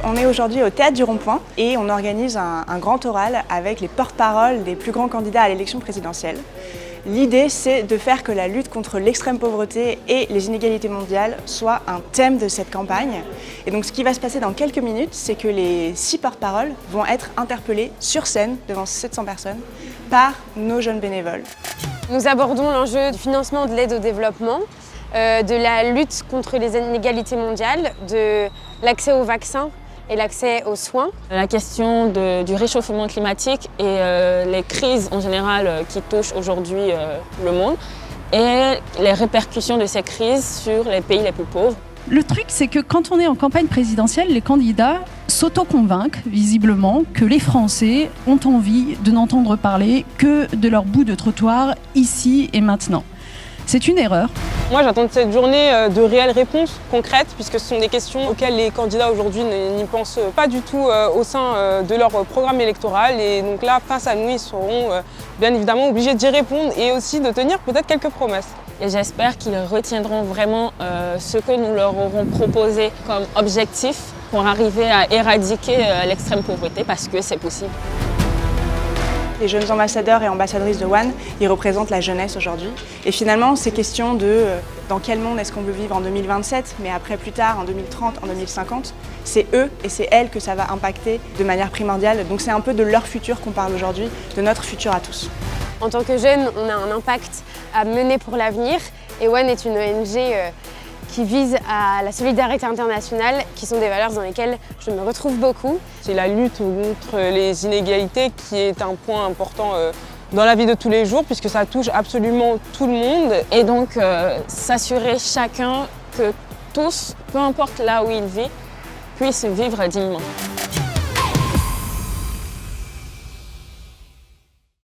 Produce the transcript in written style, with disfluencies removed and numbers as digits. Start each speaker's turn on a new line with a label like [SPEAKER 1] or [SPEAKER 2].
[SPEAKER 1] On est aujourd'hui au Théâtre du Rond-Point et on organise un grand oral avec les porte-paroles des plus grands candidats à l'élection présidentielle. L'idée, c'est de faire que la lutte contre l'extrême pauvreté et les inégalités mondiales soit un thème de cette campagne. Et donc ce qui va se passer dans quelques minutes, c'est que les 6 porte-paroles vont être interpellés sur scène devant 700 personnes par nos jeunes bénévoles.
[SPEAKER 2] Nous abordons l'enjeu du financement de l'aide au développement, de la lutte contre les inégalités mondiales, de l'accès aux vaccins et l'accès aux soins.
[SPEAKER 3] La question du réchauffement climatique et les crises en général qui touchent aujourd'hui le monde et les répercussions de ces crises sur les pays les plus pauvres.
[SPEAKER 4] Le truc, c'est que quand on est en campagne présidentielle, les candidats s'auto-convainquent visiblement que les Français ont envie de n'entendre parler que de leur bout de trottoir ici et maintenant. C'est une erreur.
[SPEAKER 5] Moi, j'attends de cette journée de réelles réponses concrètes, puisque ce sont des questions auxquelles les candidats aujourd'hui n'y pensent pas du tout au sein de leur programme électoral. Et donc là, face à nous, ils seront bien évidemment obligés d'y répondre et aussi de tenir peut-être quelques promesses.
[SPEAKER 3] Et j'espère qu'ils retiendront vraiment ce que nous leur aurons proposé comme objectif pour arriver à éradiquer l'extrême pauvreté, parce que c'est possible.
[SPEAKER 1] Les jeunes ambassadeurs et ambassadrices de One, ils représentent la jeunesse aujourd'hui. Et finalement, ces questions de dans quel monde est-ce qu'on veut vivre en 2027, mais après plus tard, en 2030, en 2050, c'est eux et c'est elles que ça va impacter de manière primordiale. Donc c'est un peu de leur futur qu'on parle aujourd'hui, de notre futur à tous.
[SPEAKER 2] En tant que jeunes, on a un impact à mener pour l'avenir et One est une ONG qui vise à la solidarité internationale, qui sont des valeurs dans lesquelles je me retrouve beaucoup.
[SPEAKER 5] C'est la lutte contre les inégalités qui est un point important dans la vie de tous les jours, puisque ça touche absolument tout le monde.
[SPEAKER 3] Et donc s'assurer chacun que tous, peu importe là où ils vivent, puissent vivre dignement.